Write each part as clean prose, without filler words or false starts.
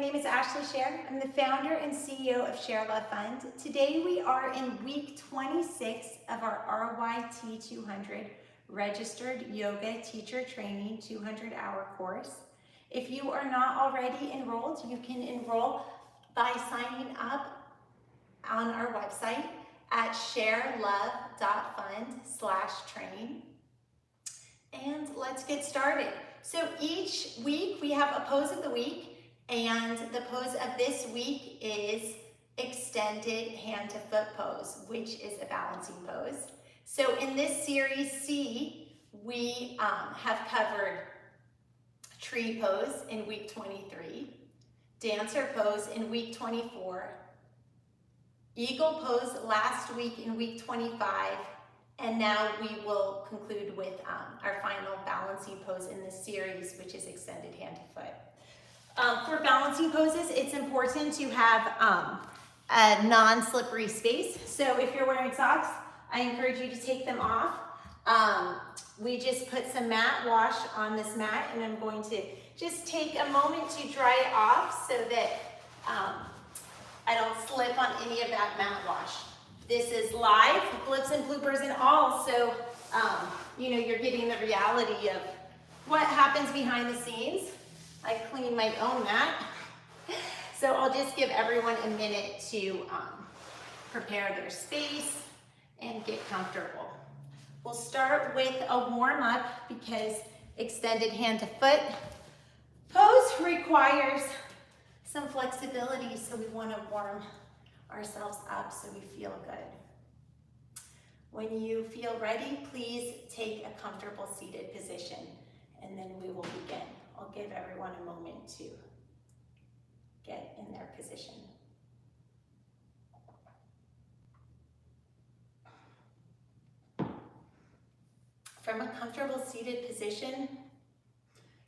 name is Ashley Scher. I'm the founder and CEO of ShareLove Fund. Today we are in week 26 of our RYT 200 Registered Yoga Teacher Training 200-hour course. If you are not already enrolled, you can enroll by signing up on our website at ShareLove.Fund-RYT. And let's get started. So each week we have a pose of the week, and the pose of this week is extended hand to foot pose, which is a balancing pose. So in this series C, we have covered tree pose in week 23, dancer pose in week 24, eagle pose last week in week 25, and now we will conclude with our final balancing pose in this series, which is extended hand to foot. For balancing poses, it's important to have a non-slippery space. So if you're wearing socks, I encourage you to take them off. We just put some mat wash on this mat, and I'm going to just take a moment to dry it off so that I don't slip on any of that mat wash. This is live, blips and bloopers and all, so you're getting the reality of what happens behind the scenes. I clean my own mat, so I'll just give everyone a minute to prepare their space and get comfortable. We'll start with a warm-up because extended hand to foot pose requires some flexibility, so we want to warm ourselves up so we feel good. When you feel ready, please take a comfortable seated position, and then we will begin. I'll give everyone a moment to get in their position. From a comfortable seated position,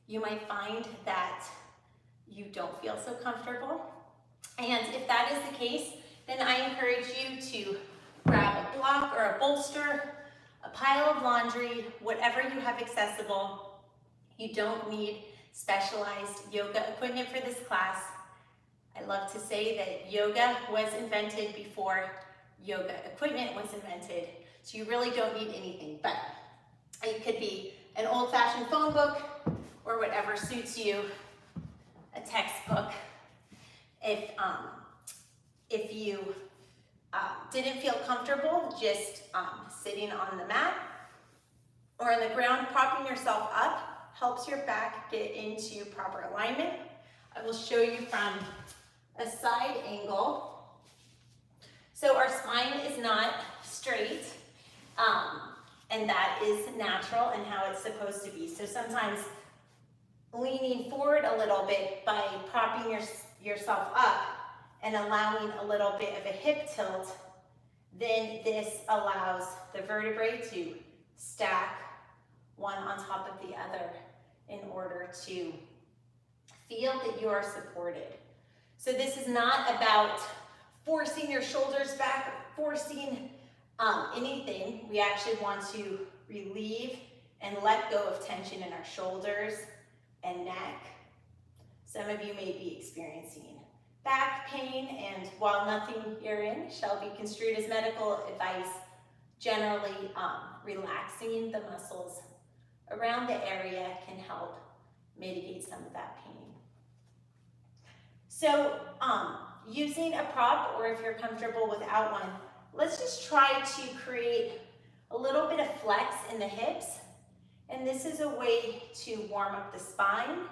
you might find that you don't feel so comfortable. And if that is the case, then I encourage you to grab a block or a bolster, a pile of laundry, whatever you have accessible. You don't need specialized yoga equipment for this class. I love to say that yoga was invented before yoga equipment was invented, so you really don't need anything. But it could be an old-fashioned phone book or whatever suits you, a textbook. If you didn't feel comfortable just sitting on the mat or on the ground, propping yourself up helps your back get into proper alignment. I will show you from a side angle. So our spine is not straight, and that is natural and how it's supposed to be. So sometimes leaning forward a little bit by propping yourself up and allowing a little bit of a hip tilt, then this allows the vertebrae to stack one on top of the other in order to feel that you are supported. So this is not about forcing your shoulders back or forcing anything. We actually want to relieve and let go of tension in our shoulders and neck. Some of you may be experiencing back pain, and while nothing herein shall be construed as medical advice, generally relaxing the muscles around the area can help mitigate some of that pain. So using a prop, or if you're comfortable without one, let's just try to create a little bit of flex in the hips. And this is a way to warm up the spine.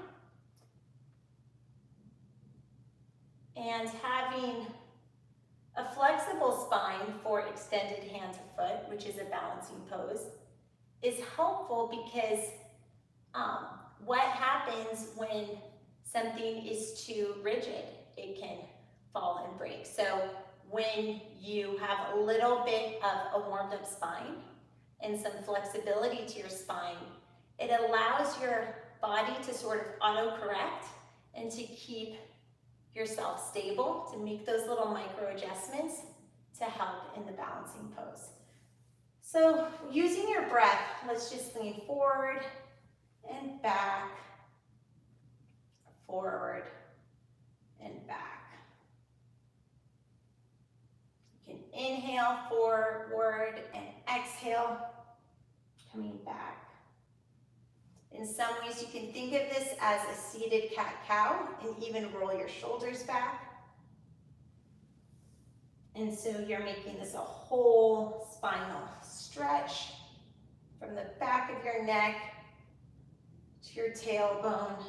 And having a flexible spine for extended hand to foot, which is a balancing pose, is helpful because what happens when something is too rigid? It can fall and break. So when you have a little bit of a warmed up spine and some flexibility to your spine, it allows your body to sort of auto-correct and to keep yourself stable, to make those little micro adjustments to help in the balancing pose. So using your breath, let's just lean forward and back, forward forward, and exhale, coming back. In some ways, you can think of this as a seated cat-cow and even roll your shoulders back. And so you're making this a whole spinal stretch from the back of your neck to your tailbone,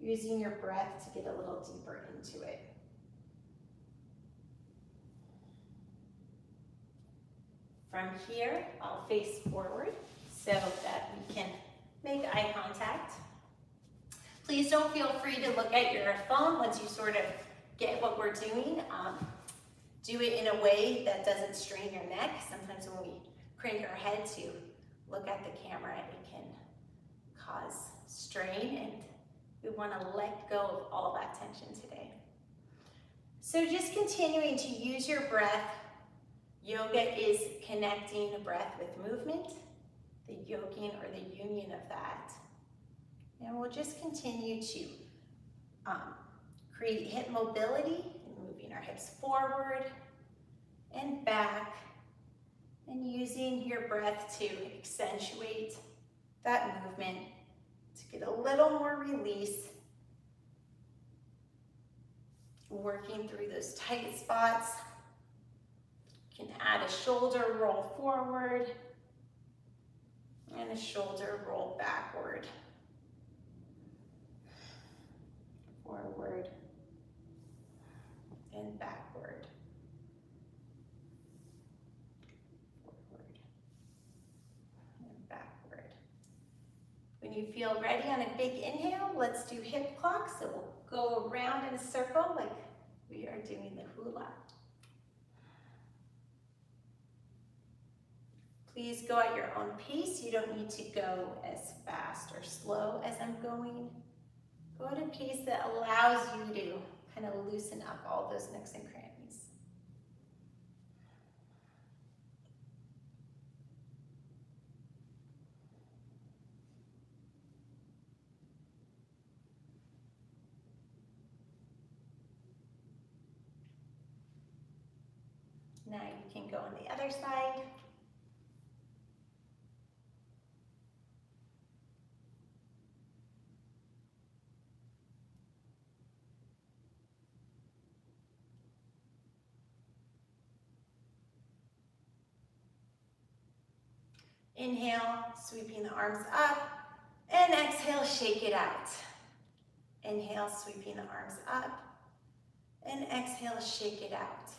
using your breath to get a little deeper into it. From here, I'll face forward so that we can make eye contact. Please don't feel free to look at your phone once you sort of get what we're doing. Do it in a way that doesn't strain your neck. Sometimes when we crank our head to look at the camera, it can cause strain, and we want to let go of all that tension today. So just continuing to use your breath. Yoga is connecting breath with movement, the yoking or the union of that. And we'll just continue to create hip mobility, moving our hips forward and back, and using your breath to accentuate that movement to get a little more release, working through those tight spots. You can add a shoulder roll forward and a shoulder roll backward. Forward and backward. Forward and backward. When you feel ready on a big inhale, let's do hip clocks. So we'll go around in a circle like we are doing the hula. Please go at your own pace. You don't need to go as fast or slow as I'm going. Go at a pace that allows you to kind of loosen up all those nooks and crannies. Now you can go on the other side. Inhale, sweeping the arms up, and exhale, shake it out. Inhale, sweeping the arms up, and exhale, shake it out.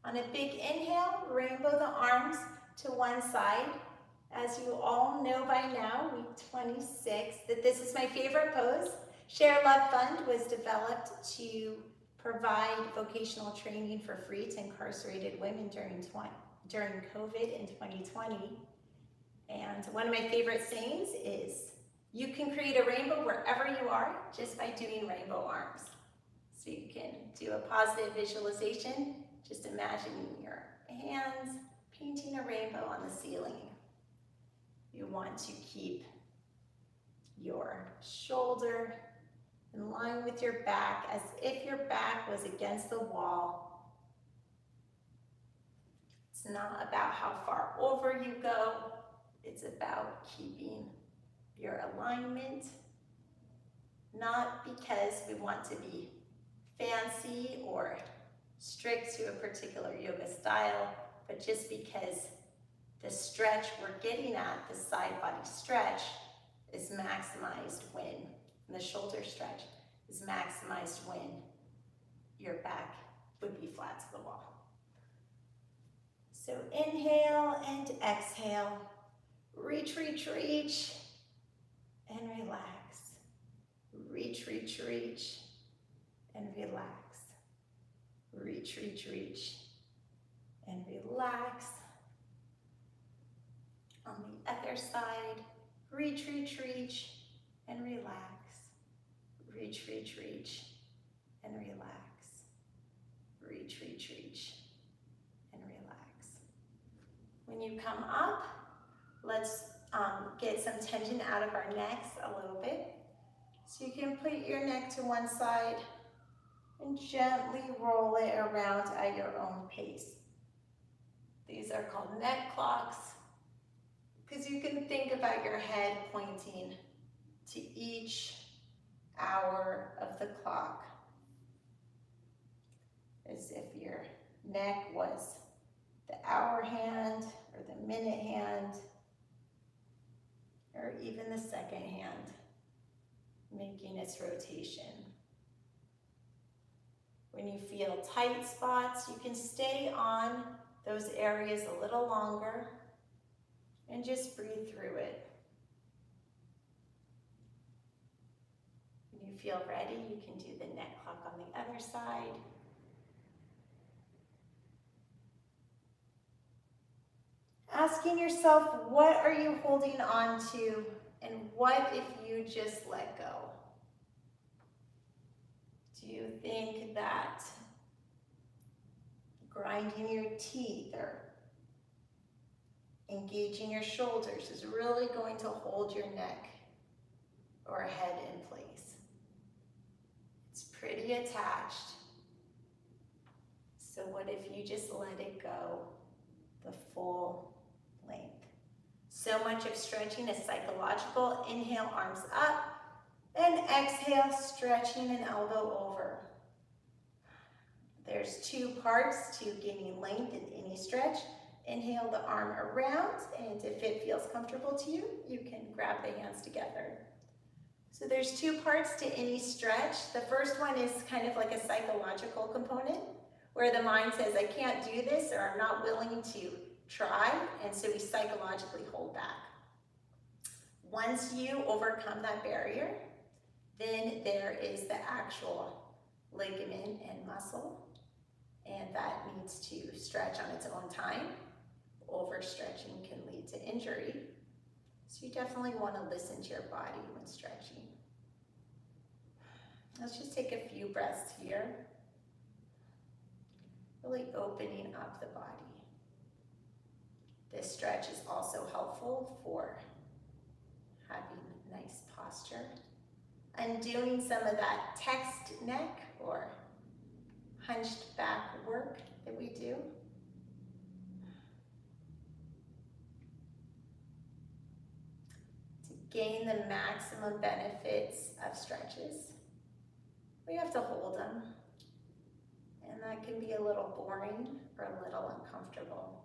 On a big inhale, rainbow the arms to one side. As you all know by now, week 26, that this is my favorite pose. ShareLove was developed to provide vocational training for free to incarcerated women during COVID in 2020. And one of my favorite sayings is, you can create a rainbow wherever you are just by doing rainbow arms. So you can do a positive visualization, just imagining your hands painting a rainbow on the ceiling. You want to keep your shoulder in line with your back as if your back was against the wall. It's not about how far over you go. It's about keeping your alignment, not because we want to be fancy or strict to a particular yoga style, but just because the stretch we're getting at, the side body stretch, is maximized when, and the shoulder stretch is maximized when your back would be flat to the wall. So inhale and exhale. Reach, reach, reach, and relax. Reach, reach, reach, and relax. Reach, reach, reach, and relax. On the other side, reach, reach, reach, and relax. Reach, reach, reach, and relax. Reach, reach, reach, and relax. When you come up, let's get some tension out of our necks a little bit. So you can put your neck to one side and gently roll it around at your own pace. These are called neck clocks because you can think about your head pointing to each hour of the clock as if your neck was the hour hand or the minute hand or even the second hand making its rotation. When you feel tight spots, you can stay on those areas a little longer and just breathe through it. When you feel ready, you can do the neck clock on the other side. Asking yourself, what are you holding on to, and what if you just let go? Do you think that grinding your teeth or engaging your shoulders is really going to hold your neck or head in place? It's pretty attached. So what if you just let it go the full length? So much of stretching is psychological. Inhale, arms up, and exhale, stretching an elbow over. There's two parts to gaining length in any stretch. Inhale the arm around, and if it feels comfortable to you, you can grab the hands together. So there's two parts to any stretch. The first one is kind of like a psychological component, where the mind says, I can't do this, or I'm not willing to try, and so we psychologically hold back. Once you overcome that barrier, then there is the actual ligament and muscle, and that needs to stretch on its own time. Overstretching can lead to injury, so you definitely want to listen to your body when stretching. Let's just take a few breaths here, really opening up the body. This stretch is also helpful for having nice posture. Undoing some of that text neck or hunched back work that we do. To gain the maximum benefits of stretches, we have to hold them. And that can be a little boring or a little uncomfortable.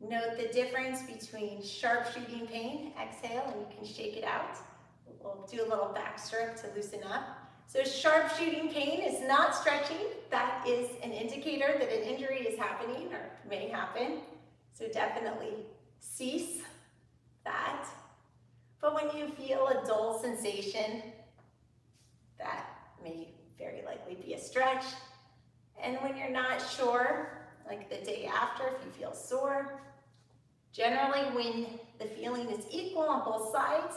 Note the difference between sharp shooting pain, exhale, and you can shake it out. We'll do a little back stroke to loosen up. So sharp shooting pain is not stretching. That is an indicator that an injury is happening or may happen. So definitely cease that. But when you feel a dull sensation, that may very likely be a stretch. And when you're not sure, like the day after, if you feel sore, generally when the feeling is equal on both sides,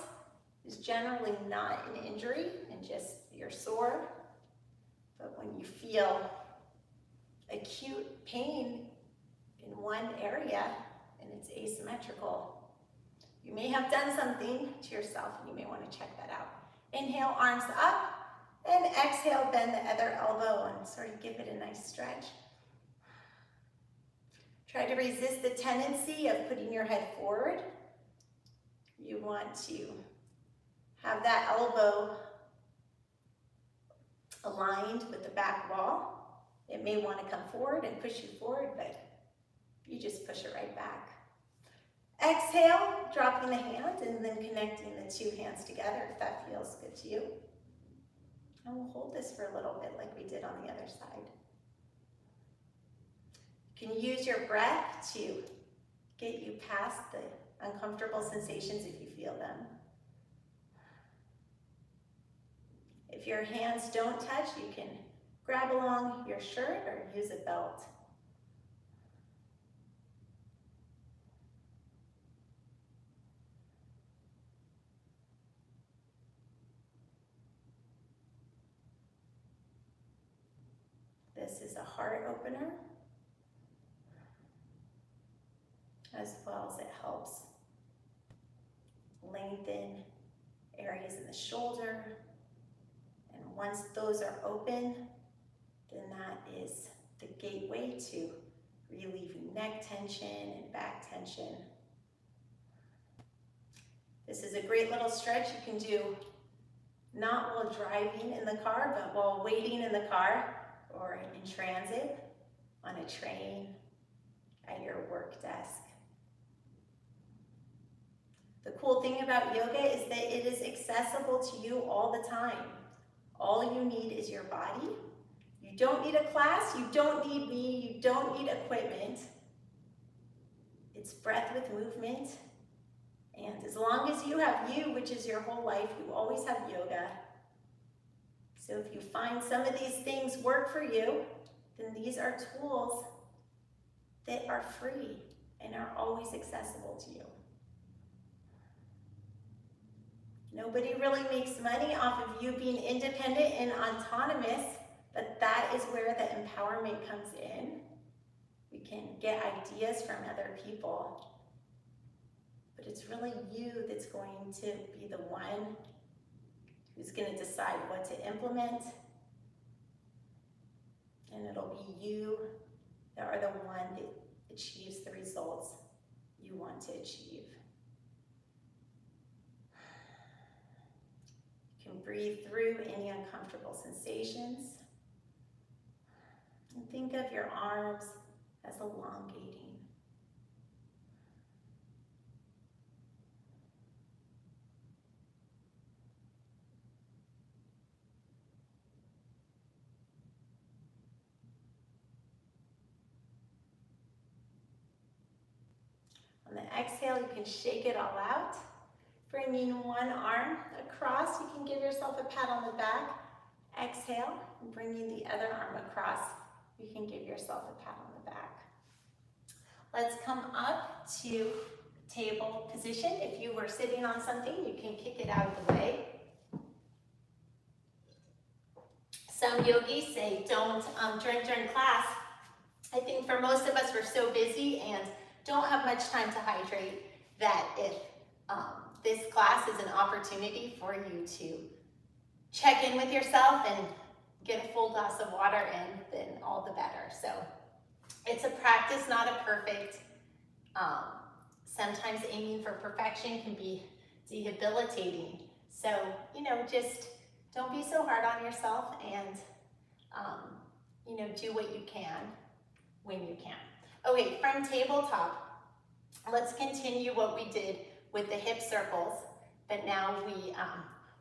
is generally not an injury and just you're sore. But when you feel acute pain in one area and it's asymmetrical, you may have done something to yourself and you may want to check that out. Inhale, arms up, and exhale, bend the other elbow and sort of give it a nice stretch. Try to resist the tendency of putting your head forward. You want to have that elbow aligned with the back wall. It may want to come forward and push you forward, but you just push it right back. Exhale, dropping the hand and then connecting the two hands together if that feels good to you. And we'll hold this for a little bit like we did on the other side. You can use your breath to get you past the uncomfortable sensations if you feel them. If your hands don't touch, you can grab along your shirt or use a belt. This is a heart opener, as well as it helps lengthen areas in the shoulder. And once those are open, then that is the gateway to relieving neck tension and back tension. This is a great little stretch you can do not while driving in the car, but while waiting in the car or in transit, on a train, at your work desk. The cool thing about yoga is that it is accessible to you all the time. All you need is your body. You don't need a class, you don't need me, you don't need equipment. It's breath with movement. And as long as you have you, which is your whole life, you always have yoga. So if you find some of these things work for you, then these are tools that are free and are always accessible to you. Nobody really makes money off of you being independent and autonomous, but that is where the empowerment comes in. We can get ideas from other people, but it's really you that's going to be the one who's going to decide what to implement, and it'll be you that are the one that achieves the results you want to achieve. You can breathe through any uncomfortable sensations, and think of your arms as elongating. On the exhale, you can shake it all out. Bringing one arm across, you can give yourself a pat on the back. Exhale, and bringing the other arm across, you can give yourself a pat on the back. Let's come up to table position. If you were sitting on something, you can kick it out of the way. Some yogis say don't drink during class. I think for most of us, we're so busy and don't have much time to hydrate that if this class is an opportunity for you to check in with yourself and get a full glass of water in, then all the better. So it's a practice, not a perfect. Sometimes aiming for perfection can be debilitating. So, just don't be so hard on yourself and, do what you can when you can. Okay, from tabletop, let's continue what we did with the hip circles, but now we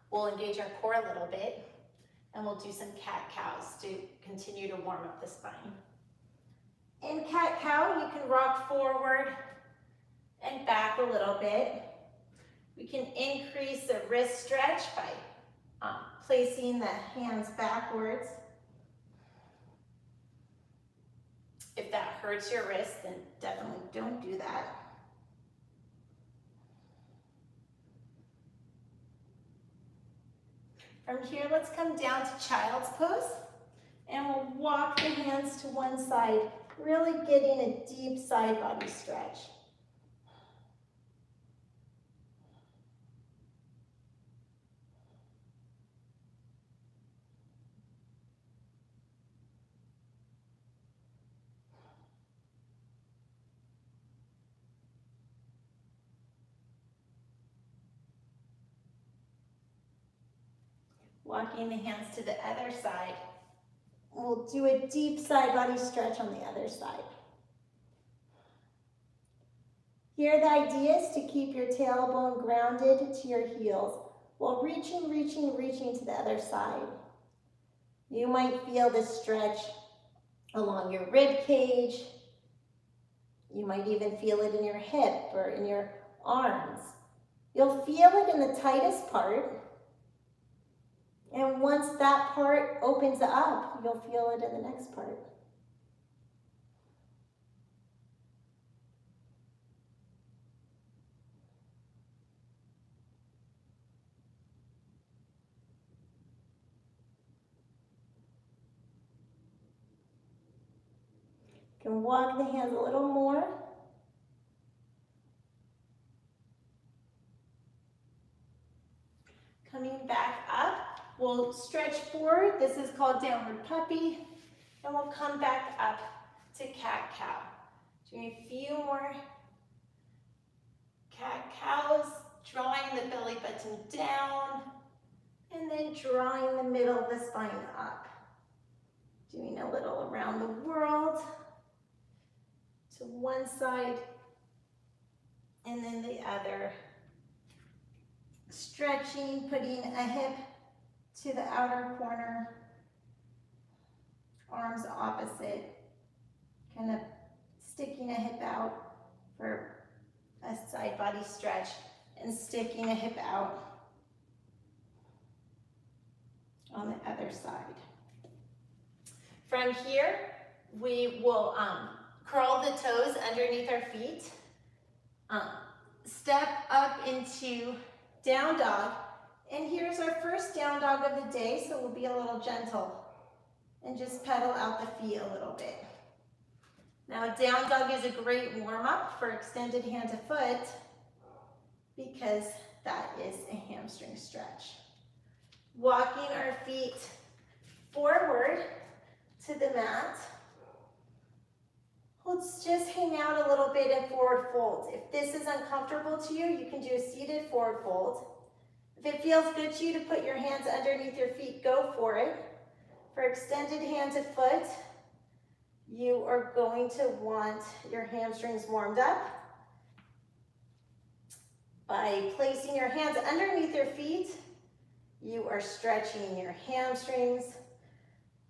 will engage our core a little bit, and we'll do some cat-cows to continue to warm up the spine. In cat-cow, you can rock forward and back a little bit. We can increase the wrist stretch by placing the hands backwards. If that hurts your wrist, then definitely don't do that. From here, let's come down to child's pose, and we'll walk the hands to one side, really getting a deep side body stretch. Walking the hands to the other side. We'll do a deep side body stretch on the other side. Here the idea is to keep your tailbone grounded to your heels while reaching to the other side. You might feel this stretch along your rib cage. You might even feel it in your hip or in your arms. You'll feel it in the tightest part. And once that part opens up, you'll feel it in the next part. You can walk the hands a little more. Coming back up. We'll stretch forward. This is called downward puppy. And we'll come back up to cat-cow. Doing a few more cat-cows, drawing the belly button down, and then drawing the middle of the spine up. Doing a little around the world to one side and then the other. Stretching, putting a hip to the outer corner, arms opposite, kind of sticking a hip out for a side body stretch and sticking a hip out on the other side. From here, we will curl the toes underneath our feet, step up into down dog, and here's our first down dog of the day, so we'll be a little gentle and just pedal out the feet a little bit. Now, down dog is a great warm-up for extended hand to foot because that is a hamstring stretch. Walking our feet forward to the mat. Let's just hang out a little bit in forward fold. If this is uncomfortable to you, you can do a seated forward fold. If it feels good to you to put your hands underneath your feet, go for it. For extended hand to foot, you are going to want your hamstrings warmed up by placing your hands underneath your feet. You are stretching your hamstrings,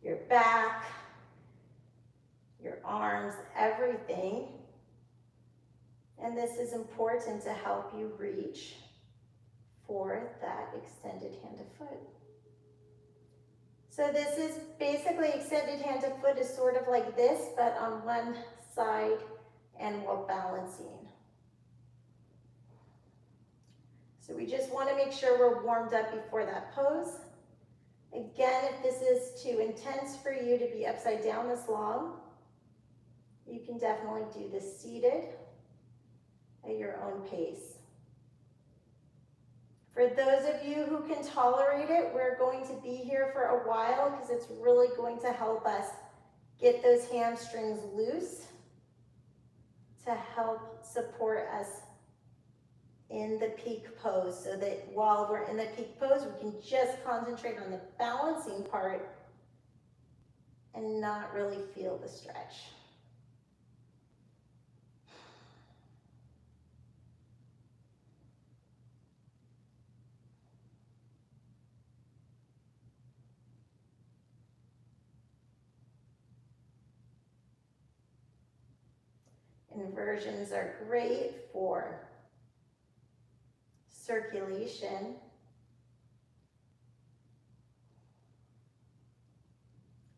your back, your arms, everything. And this is important to help you reach for that extended hand to foot. So this is basically extended hand to foot is sort of like this, but on one side and while balancing. So we just want to make sure we're warmed up before that pose. Again, if this is too intense for you to be upside down this long, you can definitely do this seated at your own pace. For those of you who can tolerate it, we're going to be here for a while because it's really going to help us get those hamstrings loose to help support us in the peak pose, so that while we're in the peak pose, we can just concentrate on the balancing part and not really feel the stretch. Inversions are great for circulation.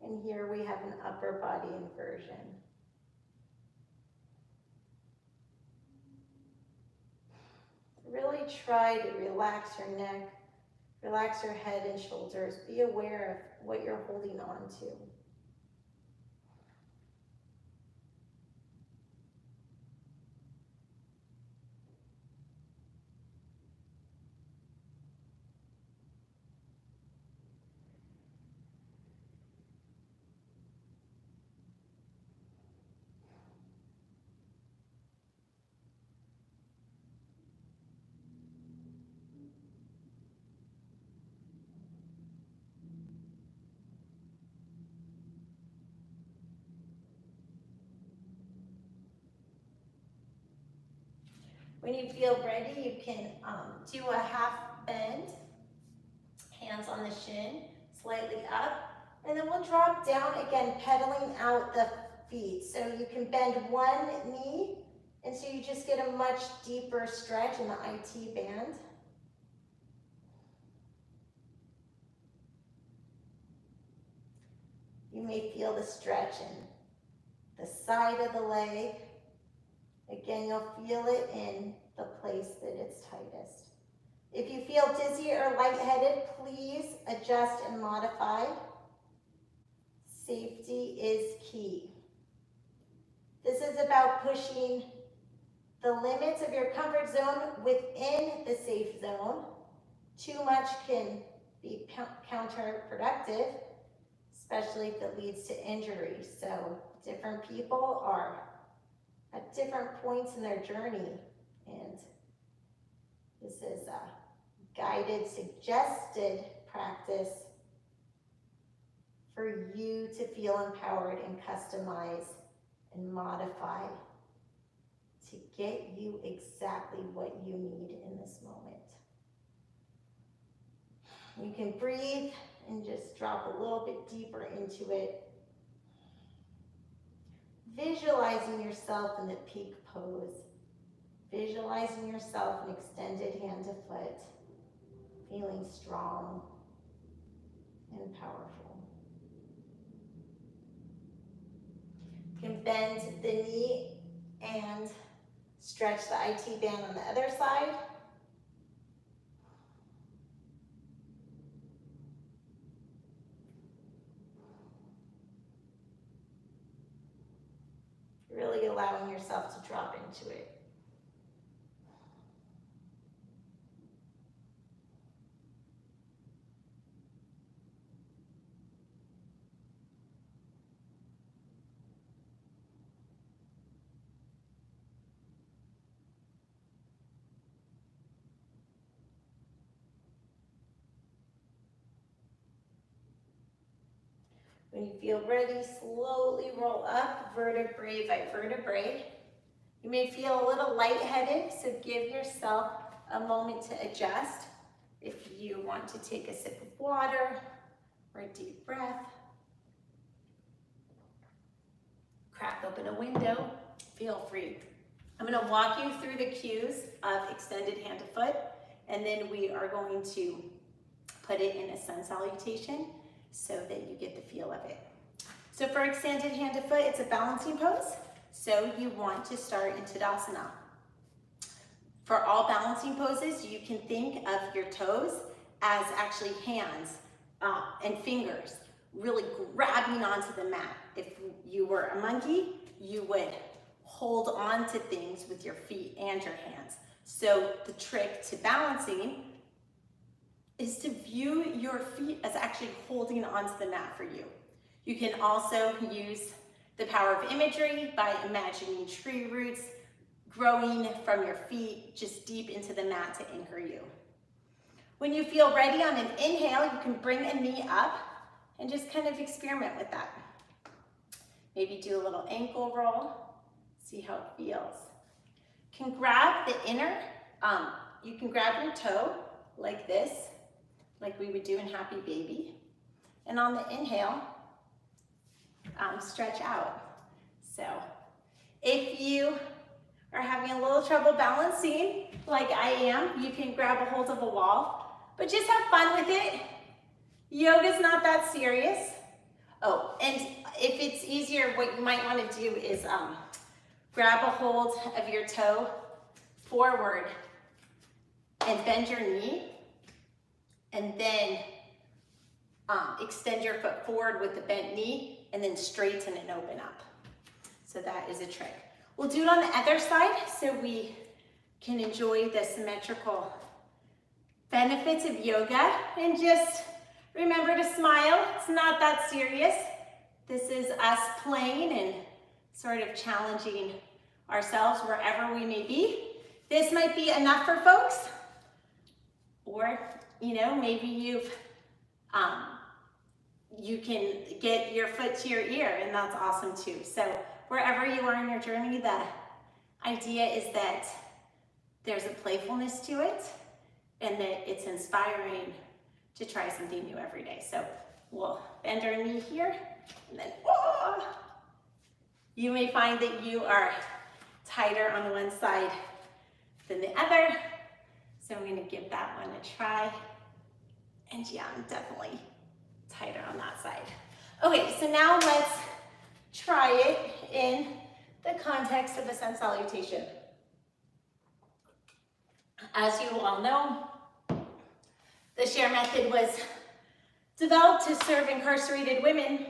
And here we have an upper body inversion. Really try to relax your neck, relax your head and shoulders. Be aware of what you're holding on to. When you feel ready, you can do a half bend, hands on the shin, slightly up, and then we'll drop down again, pedaling out the feet. So you can bend one knee, and so you just get a much deeper stretch in the IT band. You may feel the stretch in the side of the leg. Again, you'll feel it in the place that it's tightest. If you feel dizzy or lightheaded, please adjust and modify. Safety is key. This is about pushing the limits of your comfort zone within the safe zone. Too much can be counterproductive, especially if it leads to injury. So different people are at different points in their journey. And this is a guided, suggested practice for you to feel empowered and customize and modify to get you exactly what you need in this moment. You can breathe and just drop a little bit deeper into it. Visualizing yourself in the peak pose. Visualizing yourself in extended hand to foot. Feeling strong and powerful. You can bend the knee and stretch the IT band on the other side. Really allowing yourself to drop into it. When you feel ready, slowly roll up vertebrae by vertebrae. You may feel a little lightheaded, so give yourself a moment to adjust. If you want to take a sip of water or a deep breath, crack open a window, feel free. I'm going to walk you through the cues of extended hand to foot, and then we are going to put it in a sun salutation so that you get the feel of it. So for extended hand to foot, it's a balancing pose. So you want to start in Utthita. For all balancing poses, you can think of your toes as actually hands and fingers really grabbing onto the mat. If you were a monkey, you would hold on to things with your feet and your hands. So the trick to balancing is to view your feet as actually holding onto the mat for you. You can also use the power of imagery by imagining tree roots growing from your feet just deep into the mat to anchor you. When you feel ready on an inhale, you can bring a knee up and just kind of experiment with that. Maybe do a little ankle roll, see how it feels. You can grab the inner, you can grab your toe like this, like we would do in Happy Baby. And on the inhale, stretch out. So if you are having a little trouble balancing, like I am, you can grab a hold of a wall, but just have fun with it. Yoga's not that serious. Oh, and if it's easier, what you might want to do is grab a hold of your toe forward and bend your knee, and then extend your foot forward with the bent knee, and then straighten and open up. So that is a trick. We'll do it on the other side so we can enjoy the symmetrical benefits of yoga. And just remember to smile. It's not that serious. This is us playing and sort of challenging ourselves wherever we may be. This might be enough for folks, or maybe you can get your foot to your ear, and that's awesome too. So wherever you are in your journey, the idea is that there's a playfulness to it and that it's inspiring to try something new every day. So we'll bend our knee here, and then you may find that you are tighter on one side than the other. So I'm gonna give that one a try. And yeah, I'm definitely tighter on that side. Okay, so now let's try it in the context of a sun salutation. As you all know, the SHARE method was developed to serve incarcerated women.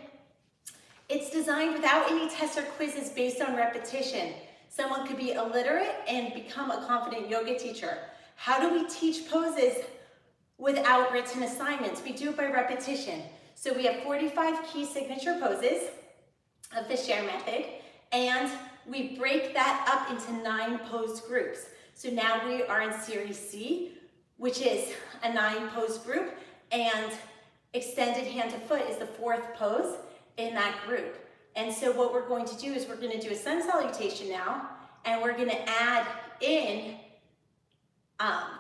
It's designed without any tests or quizzes based on repetition. Someone could be illiterate and become a confident yoga teacher. How do we teach poses without written assignments? We do it by repetition. So we have 45 key signature poses of the SHARE method, and we break that up into 9 pose groups. So now we are in Series C, which is a 9 pose group, and extended hand to foot is the 4th pose in that group. And so what we're going to do is we're going to do a sun salutation now, and we're going to add in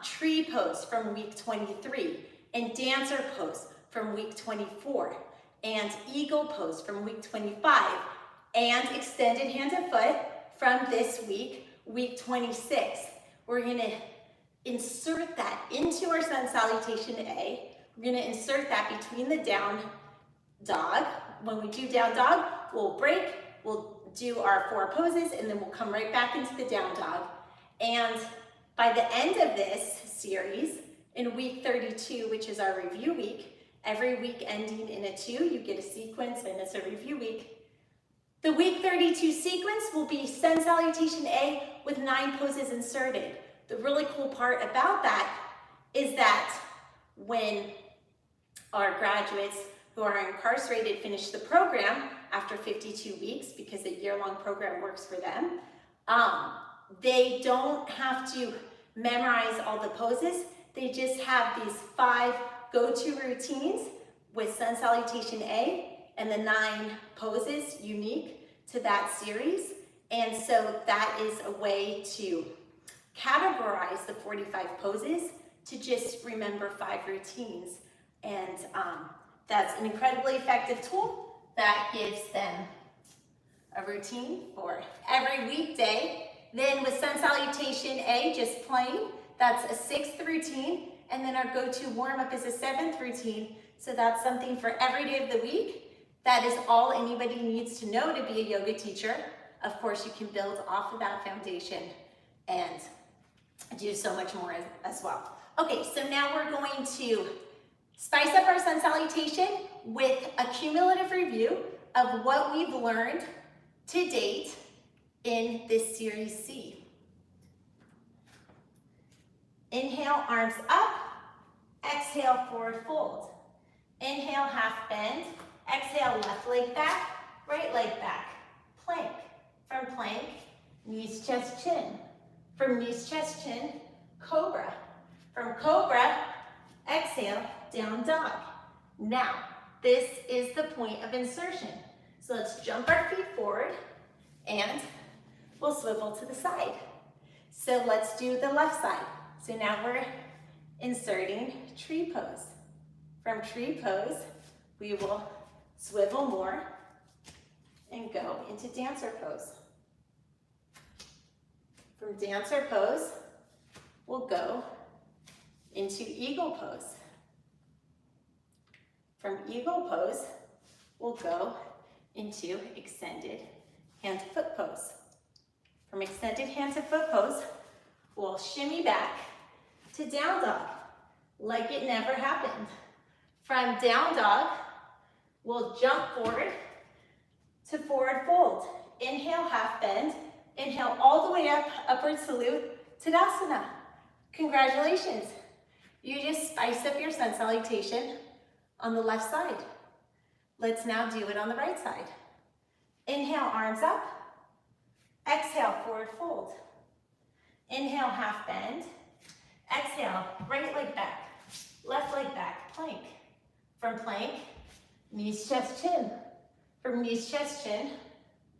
tree pose from week 23, and dancer pose from week 24, and eagle pose from week 25, and extended hand to foot from this week, week 26. We're going to insert that into our sun salutation A. We're going to insert that between the down dog. When we do down dog, we'll break, we'll do our 4 poses, and then we'll come right back into the down dog. And by the end of this series, in week 32, which is our review week, every week ending in a 2, you get a sequence, and it's a review week. The week 32 sequence will be sun salutation A with 9 poses inserted. The really cool part about that is that when our graduates who are incarcerated finish the program after 52 weeks, because a year-long program works for them, they don't have to memorize all the poses. They just have these 5 go-to routines with sun salutation A and the 9 poses unique to that series. And so that is a way to categorize the 45 poses to just remember 5 routines. And that's an incredibly effective tool that gives them a routine for every weekday. Then with sun salutation A, just plain, that's a 6th routine. And then our go-to warm-up is a 7th routine. So that's something for every day of the week. That is all anybody needs to know to be a yoga teacher. Of course, you can build off of that foundation and do so much more as well. Okay, so now we're going to spice up our sun salutation with a cumulative review of what we've learned to date in this Series C. Inhale, arms up. Exhale, forward fold. Inhale, half bend. Exhale, left leg back, right leg back. Plank. From plank, knees, chest, chin. From knees, chest, chin, cobra. From cobra, exhale, down dog. Now, this is the point of insertion. So let's jump our feet forward and we'll swivel to the side. So let's do the left side. So now we're inserting tree pose. From tree pose, we will swivel more and go into dancer pose. From dancer pose, we'll go into eagle pose. From eagle pose, we'll go into extended hand to foot pose. From extended hand to foot pose, we'll shimmy back to down dog, like it never happened. From down dog, we'll jump forward to forward fold. Inhale, half bend. Inhale all the way up, upward salute, Tadasana. Congratulations. You just spiced up your sun salutation on the left side. Let's now do it on the right side. Inhale, arms up. Exhale, forward fold. Inhale, half bend. Exhale, right leg back, left leg back, plank. From plank, knees, chest, chin. From knees, chest, chin,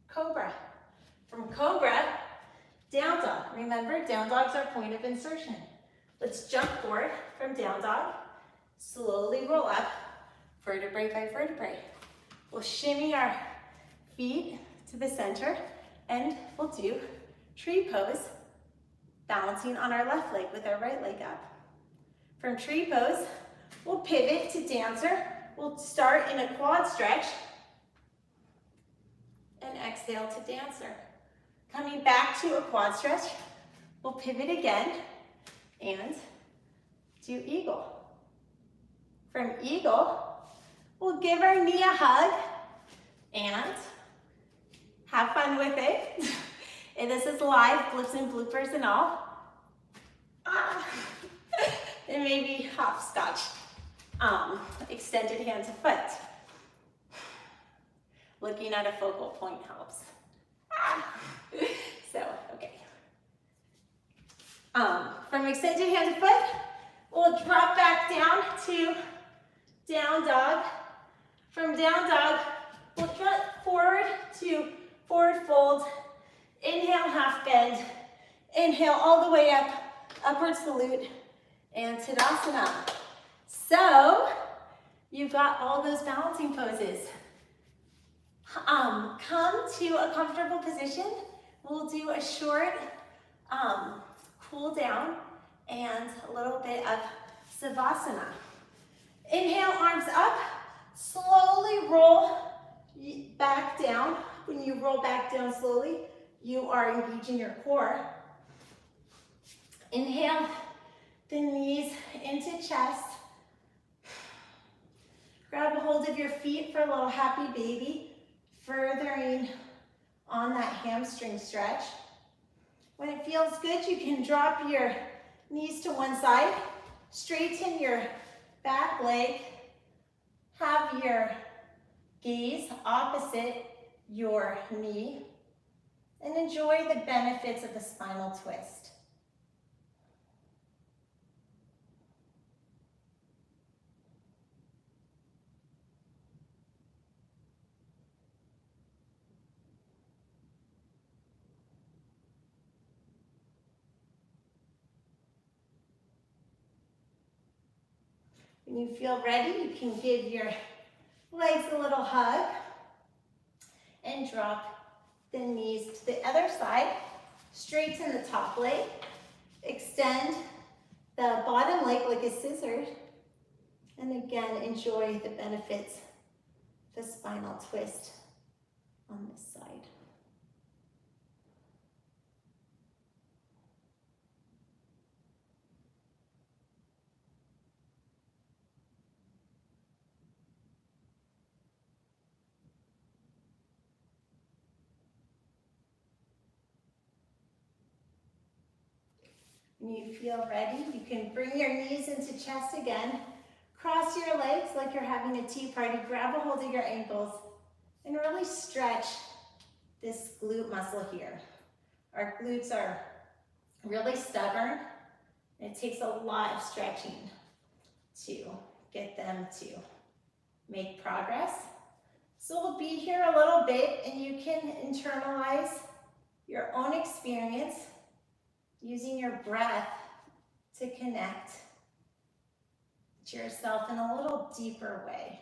cobra. From cobra, down dog. Remember, down dog's our point of insertion. Let's jump forward from down dog, slowly roll up, vertebrae by vertebrae. We'll shimmy our feet to the center, and we'll do tree pose, balancing on our left leg with our right leg up. From tree pose, we'll pivot to dancer. We'll start in a quad stretch and exhale to dancer. Coming back to a quad stretch, we'll pivot again and do eagle. From eagle, we'll give our knee a hug and have fun with it. And this is live, blips and bloopers and all. And maybe hopscotch, extended hand to foot. Looking at a focal point helps. From extended hand to foot, we'll drop back down to down dog. From down dog, we'll drop forward to forward fold. Inhale, half bend. Inhale all the way up, upward salute, and Tadasana. So, you've got all those balancing poses. Come to a comfortable position. We'll do a short cool down and a little bit of Savasana. Inhale, arms up. Slowly roll back down. When you roll back down slowly, you are engaging your core. Inhale, the knees into chest. Grab a hold of your feet for a little happy baby, furthering on that hamstring stretch. When it feels good, you can drop your knees to one side, straighten your back leg, have your gaze opposite your knee, and enjoy the benefits of the spinal twist. When you feel ready, you can give your legs a little hug and drop the knees to the other side. Straighten the top leg. Extend the bottom leg like a scissor. And again, enjoy the benefits of the spinal twist on this side. When you feel ready, you can bring your knees into chest again. Cross your legs like you're having a tea party. Grab a hold of your ankles and really stretch this glute muscle here. Our glutes are really stubborn. It takes a lot of stretching to get them to make progress. So we'll be here a little bit and you can internalize your own experience using your breath to connect to yourself in a little deeper way.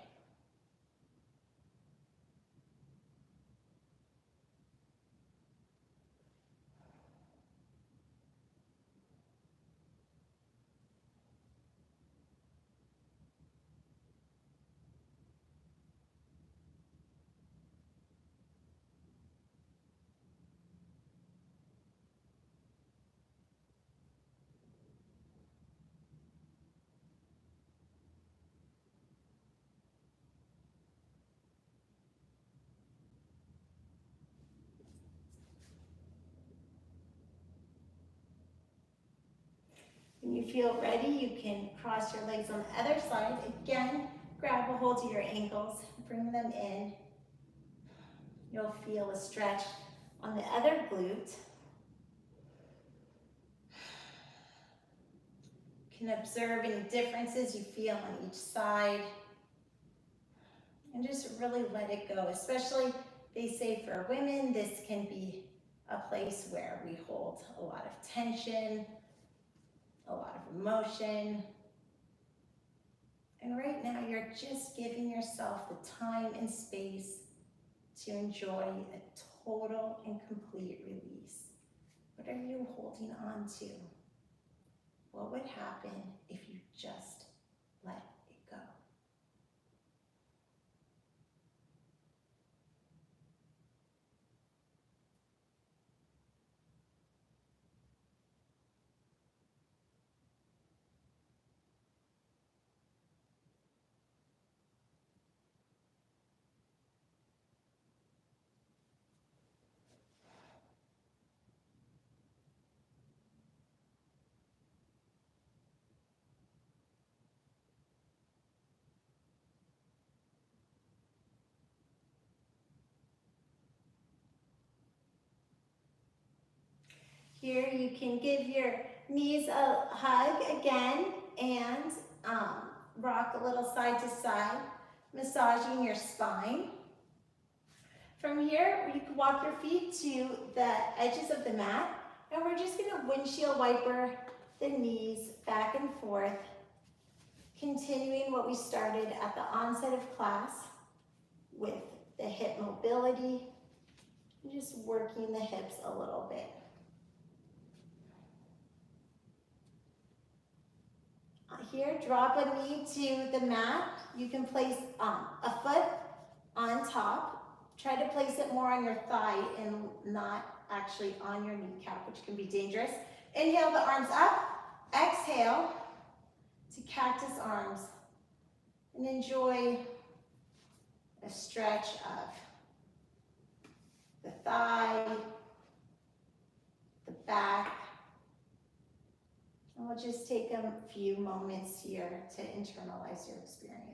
When you feel ready, you can cross your legs on the other side. Again, grab a hold of your ankles, bring them in. You'll feel a stretch on the other glute. You can observe any differences you feel on each side. And just really let it go. Especially, they say for women, this can be a place where we hold a lot of tension, a lot of emotion. And right now, you're just giving yourself the time and space to enjoy a total and complete release. What are you holding on to? What would happen if you just let it go? Here you can give your knees a hug again, and rock a little side to side, massaging your spine. From here, you can walk your feet to the edges of the mat, and we're just gonna windshield wiper the knees back and forth, continuing what we started at the onset of class with the hip mobility, just working the hips a little bit. Here, drop a knee to the mat. You can place a foot on top. Try to place it more on your thigh and not actually on your kneecap, which can be dangerous. Inhale the arms up. Exhale to cactus arms. And enjoy a stretch of the thigh, the back. And we'll just take a few moments here to internalize your experience.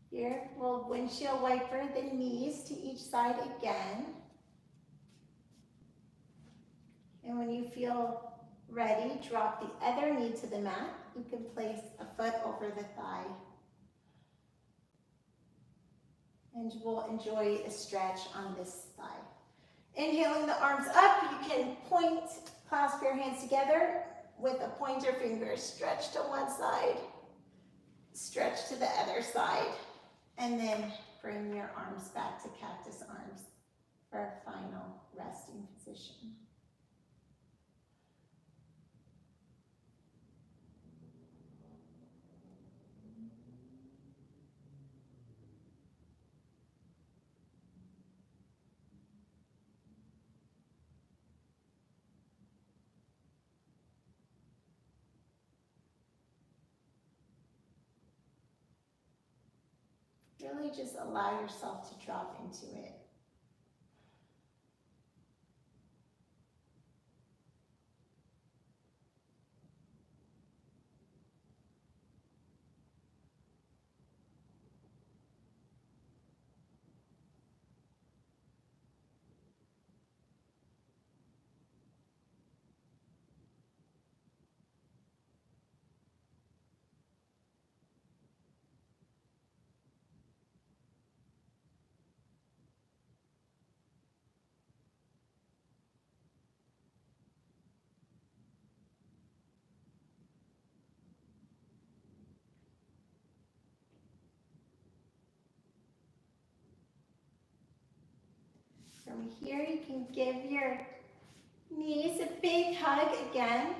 Here, we'll windshield wiper the knees to each side again. And when you feel ready, drop the other knee to the mat. You can place a foot over the thigh. And we'll enjoy a stretch on this thigh. Inhaling the arms up, you can point, clasp your hands together with a pointer finger. Stretch to one side, stretch to the other side. And then bring your arms back to cactus arms for a final resting position. Really just allow yourself to drop into it. From here, you can give your knees a big hug again.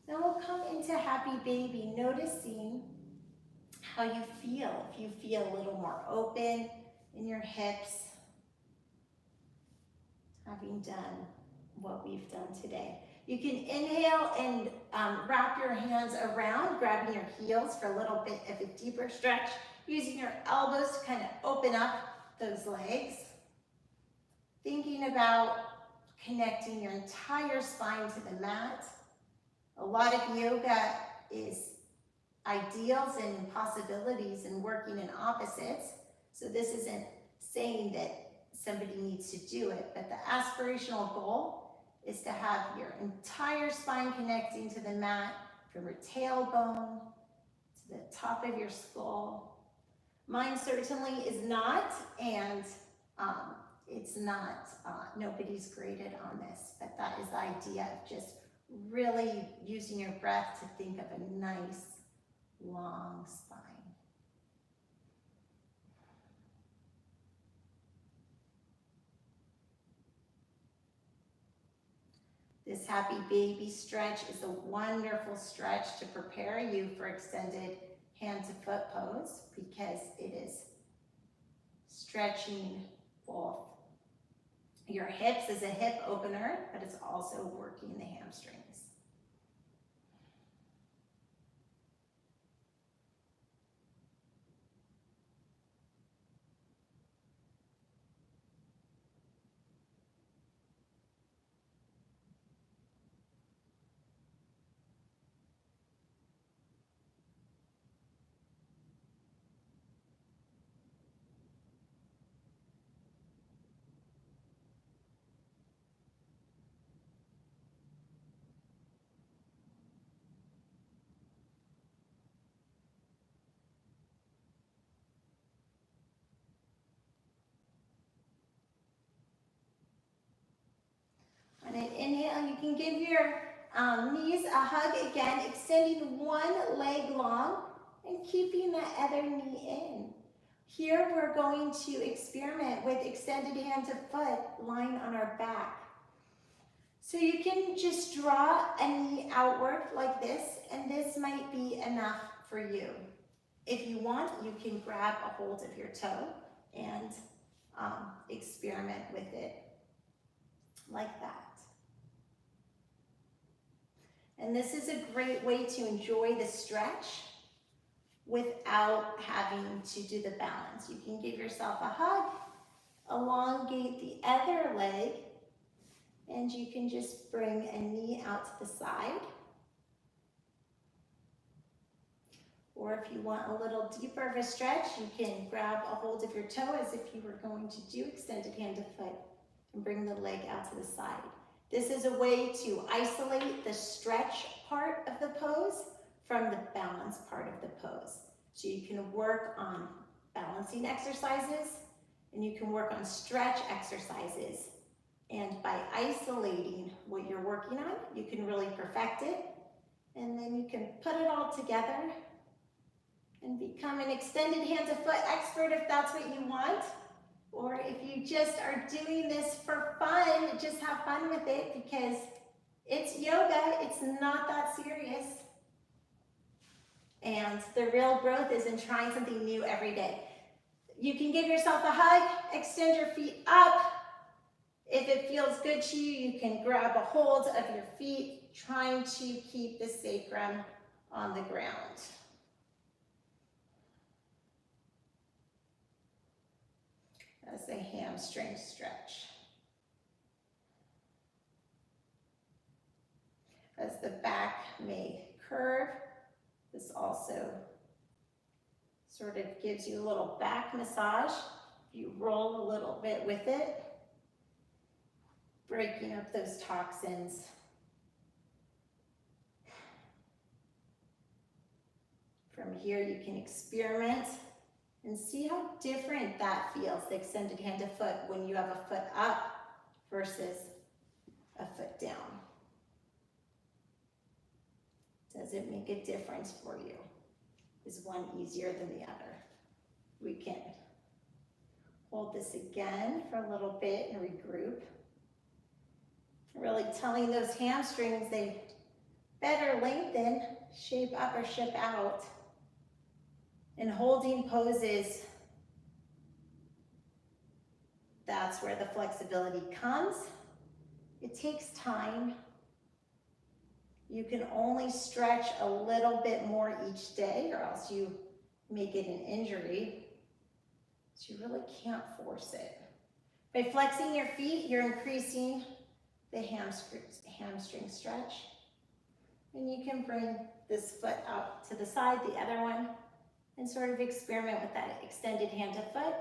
Then we'll come into happy baby, noticing how you feel. If you feel a little more open in your hips, having done what we've done today. You can inhale and wrap your hands around, grabbing your heels for a little bit of a deeper stretch, using your elbows to kind of open up those legs. Thinking about connecting your entire spine to the mat. A lot of yoga is ideals and possibilities and working in opposites. So this isn't saying that somebody needs to do it, but the aspirational goal is to have your entire spine connecting to the mat from your tailbone to the top of your skull. Mine certainly is not, and it's not, nobody's graded on this, but that is the idea of just really using your breath to think of a nice, long spine. This happy baby stretch is a wonderful stretch to prepare you for extended hand to foot pose because it is stretching both your hips as a hip opener, but it's also working the hamstrings. On an inhale, you can give your knees a hug again, extending one leg long and keeping that other knee in. Here we're going to experiment with extended hand to foot lying on our back. So you can just draw a knee outward like this, and this might be enough for you. If you want, you can grab a hold of your toe and experiment with it like that. And this is a great way to enjoy the stretch without having to do the balance. You can give yourself a hug, elongate the other leg, and you can just bring a knee out to the side. Or if you want a little deeper of a stretch, you can grab a hold of your toe as if you were going to do extended hand to foot and bring the leg out to the side. This is a way to isolate the stretch part of the pose from the balance part of the pose. So you can work on balancing exercises and you can work on stretch exercises. And by isolating what you're working on, you can really perfect it. And then you can put it all together and become an extended hand to foot expert if that's what you want. Or if you just are doing this for fun, just have fun with it because it's yoga, it's not that serious. And the real growth is in trying something new every day. You can give yourself a hug, extend your feet up. If it feels good to you, you can grab a hold of your feet, trying to keep the sacrum on the ground. As a hamstring stretch. As the back may curve, this also sort of gives you a little back massage. You roll a little bit with it, breaking up those toxins. From here, you can experiment and see how different that feels, the extended hand to foot, when you have a foot up versus a foot down. Does it make a difference for you? Is one easier than the other? We can hold this again for a little bit and regroup. Really telling those hamstrings they better lengthen, shape up or shape out. And holding poses, that's where the flexibility comes. It takes time. You can only stretch a little bit more each day or else you may get an injury. So you really can't force it. By flexing your feet, you're increasing the hamstring stretch. And you can bring this foot out to the side, the other one, and sort of experiment with that extended hand to foot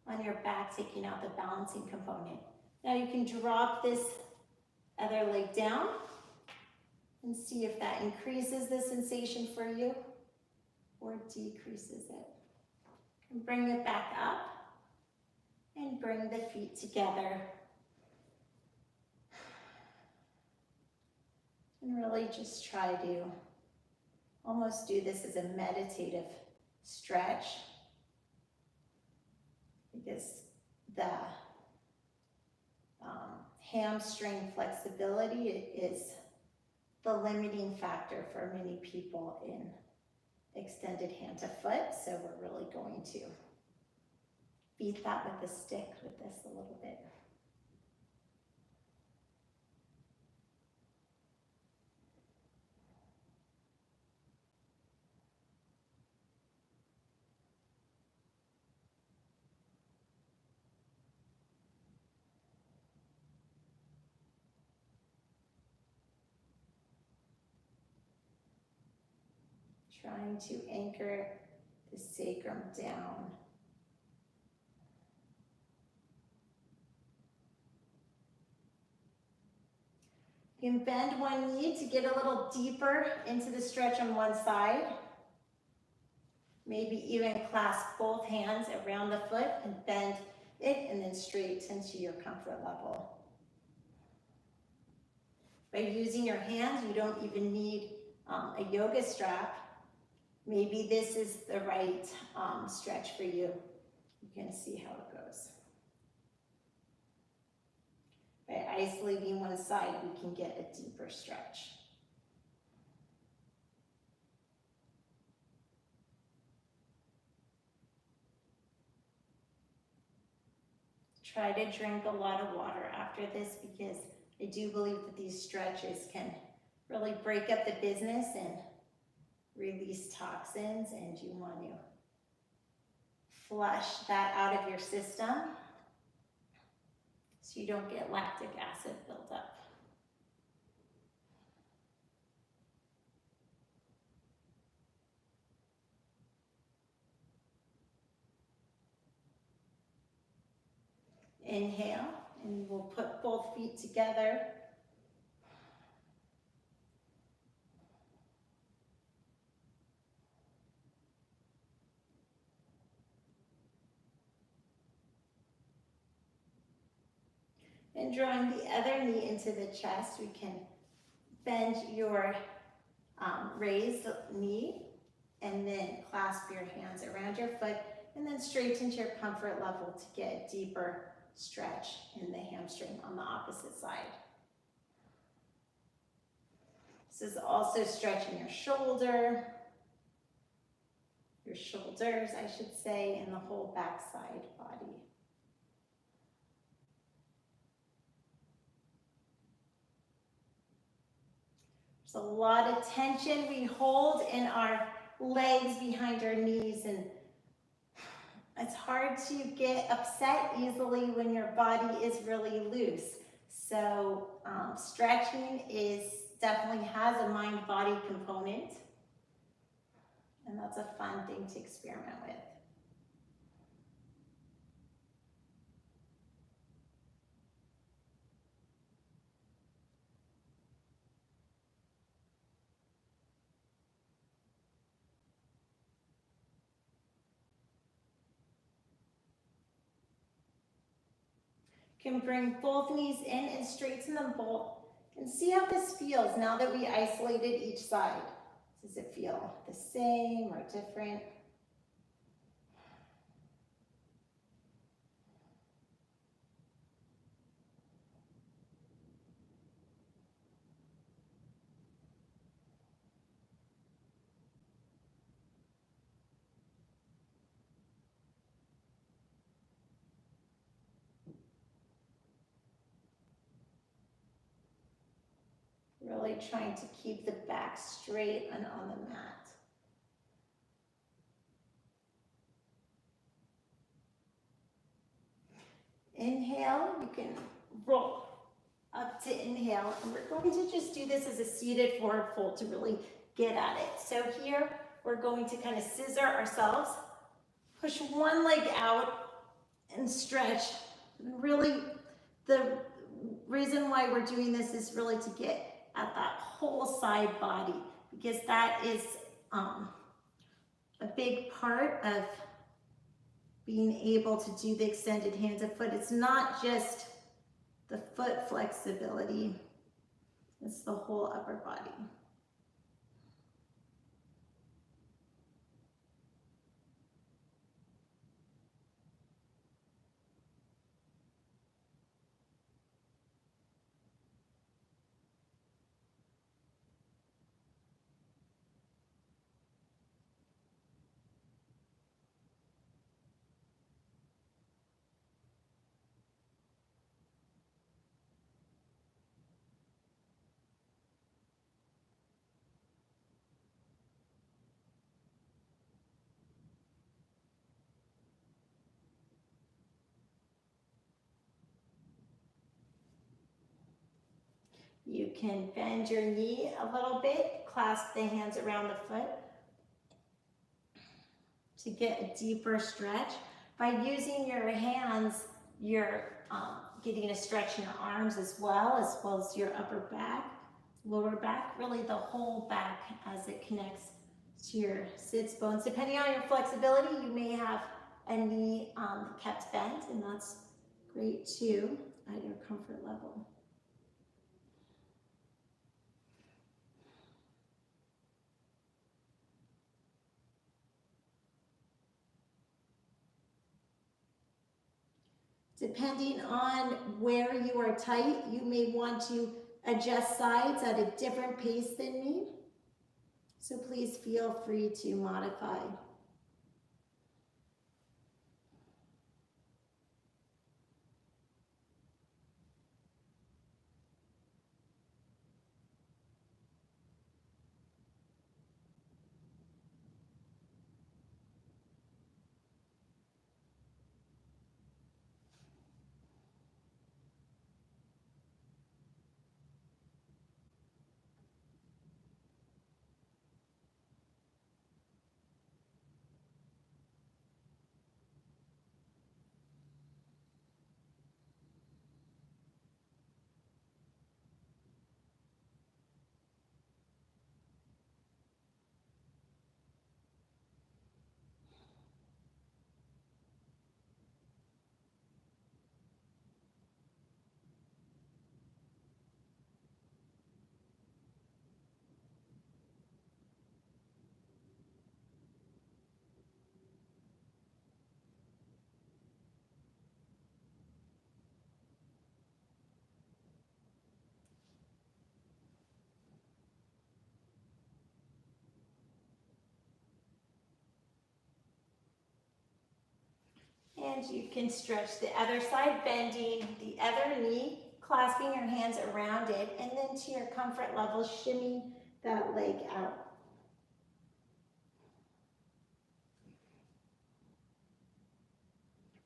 on your back, taking out the balancing component. Now you can drop this other leg down and see if that increases the sensation for you or decreases it. And bring it back up and bring the feet together. And really just try to almost do this as a meditative stretch because the hamstring flexibility is the limiting factor for many people in extended hand to foot. So we're really going to beat that with a stick with this a little bit. Trying to anchor the sacrum down. You can bend one knee to get a little deeper into the stretch on one side. Maybe even clasp both hands around the foot and bend it and then straighten to your comfort level. By using your hands, you don't even need a yoga strap. Maybe this is the right stretch for you. You can see how it goes. By isolating one side, we can get a deeper stretch. Try to drink a lot of water after this because I do believe that these stretches can really break up the business and release toxins, and you want to flush that out of your system so you don't get lactic acid buildup. Inhale, and we'll put both feet together. And drawing the other knee into the chest, we can bend your raised knee and then clasp your hands around your foot and then straighten to your comfort level to get a deeper stretch in the hamstring on the opposite side. This is also stretching your shoulders, I should say, and the whole backside body. There's a lot of tension we hold in our legs behind our knees, and it's hard to get upset easily when your body is really loose. So stretching definitely has a mind-body component, and that's a fun thing to experiment with. You can bring both knees in and straighten them both and see how this feels now that we isolated each side. Does it feel the same or different? Really trying to keep the back straight and on the mat. Inhale, you can roll up to inhale, and we're going to just do this as a seated forward fold to really get at it. So here, we're going to kind of scissor ourselves, push one leg out and stretch. And really, the reason why we're doing this is really to get at that whole side body, because that is a big part of being able to do the extended hands and foot. It's not just the foot flexibility, it's the whole upper body. You can bend your knee a little bit, clasp the hands around the foot to get a deeper stretch. By using your hands, you're getting a stretch in your arms as well as your upper back, lower back, really the whole back as it connects to your sits bones. Depending on your flexibility, you may have a knee kept bent, and that's great too at your comfort level. Depending on where you are tight, you may want to adjust sides at a different pace than me. So please feel free to modify. And you can stretch the other side, bending the other knee, clasping your hands around it, and then to your comfort level, shimmy that leg out.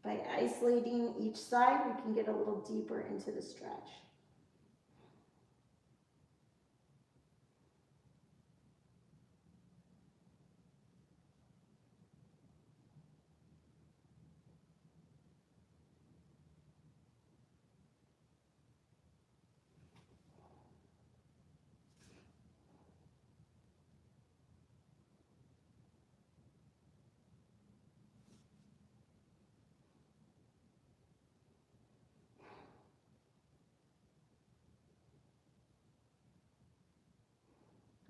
By isolating each side, we can get a little deeper into the stretch.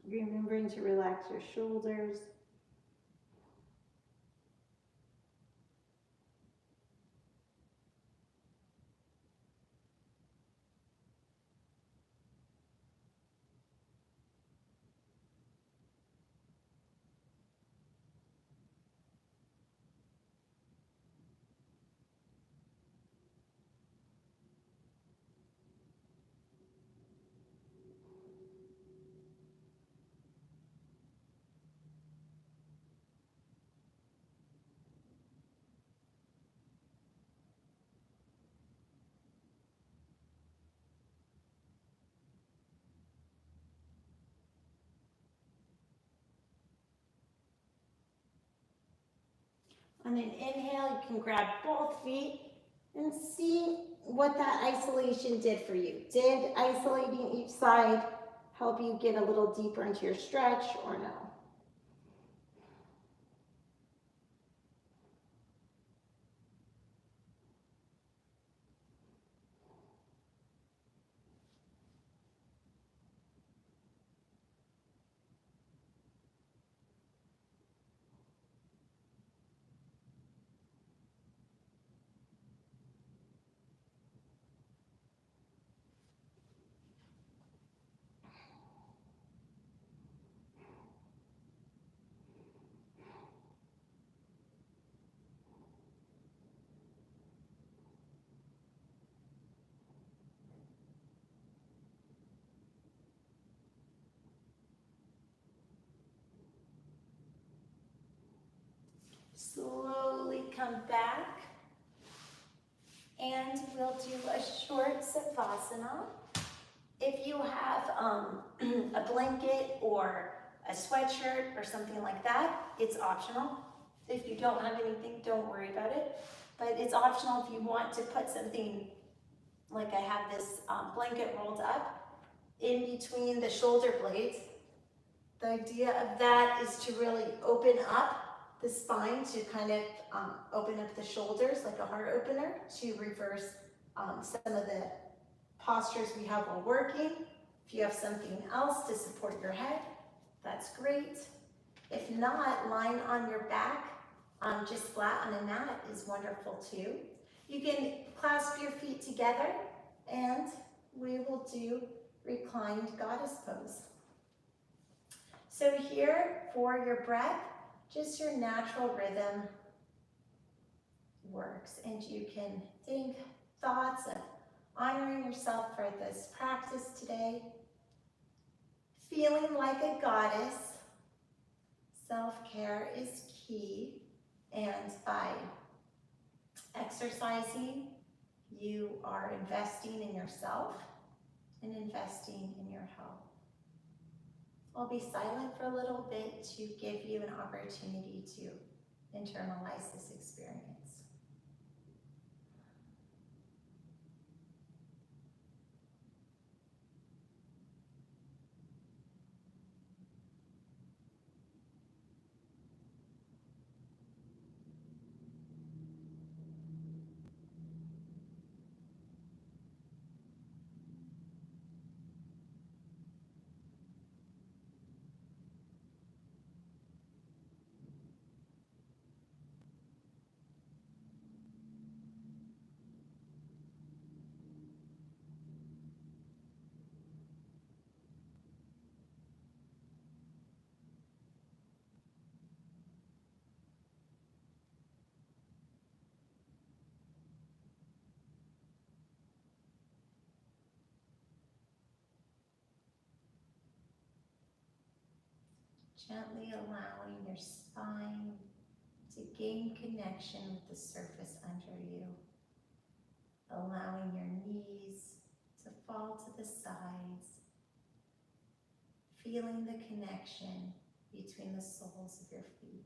Remembering to relax your shoulders. On an inhale, you can grab both feet and see what that isolation did for you. Did isolating each side help you get a little deeper into your stretch or no? Slowly come back, and we'll do a short savasana. If you have a blanket or a sweatshirt or something like that, it's optional. If you don't have anything, don't worry about it. But it's optional if you want to put something, like I have this blanket rolled up in between the shoulder blades. The idea of that is to really open up the spine, to kind of open up the shoulders like a heart opener, to reverse some of the postures we have while working. If you have something else to support your head, that's great. If not, lying on your back, just flat on a mat is wonderful too. You can clasp your feet together and we will do reclined goddess pose. So here for your breath, just your natural rhythm works, and you can think thoughts of honoring yourself for this practice today, feeling like a goddess. Self-care is key, and by exercising, you are investing in yourself and investing in your health. I'll be silent for a little bit to give you an opportunity to internalize this experience. Gently allowing your spine to gain connection with the surface under you. Allowing your knees to fall to the sides. Feeling the connection between the soles of your feet.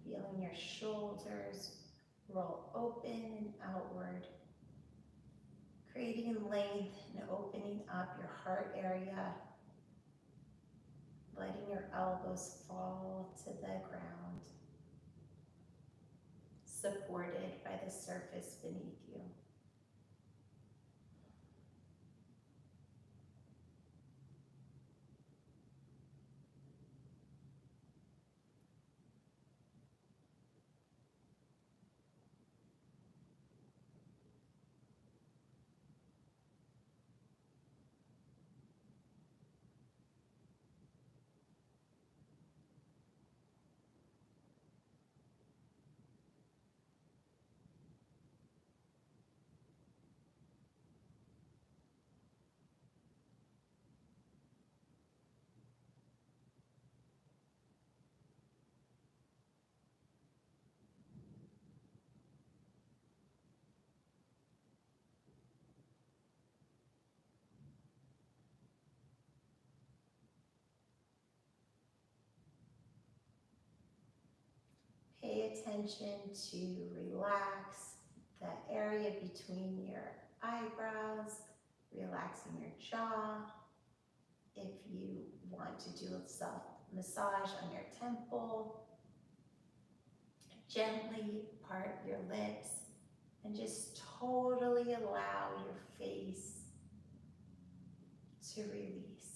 Feeling your shoulders roll open and outward, creating length and opening up your heart area, letting your elbows fall to the ground, supported by the surface beneath you. Pay attention to relax the area between your eyebrows, relaxing your jaw, if you want to do a self massage on your temple, gently part your lips and just totally allow your face to release.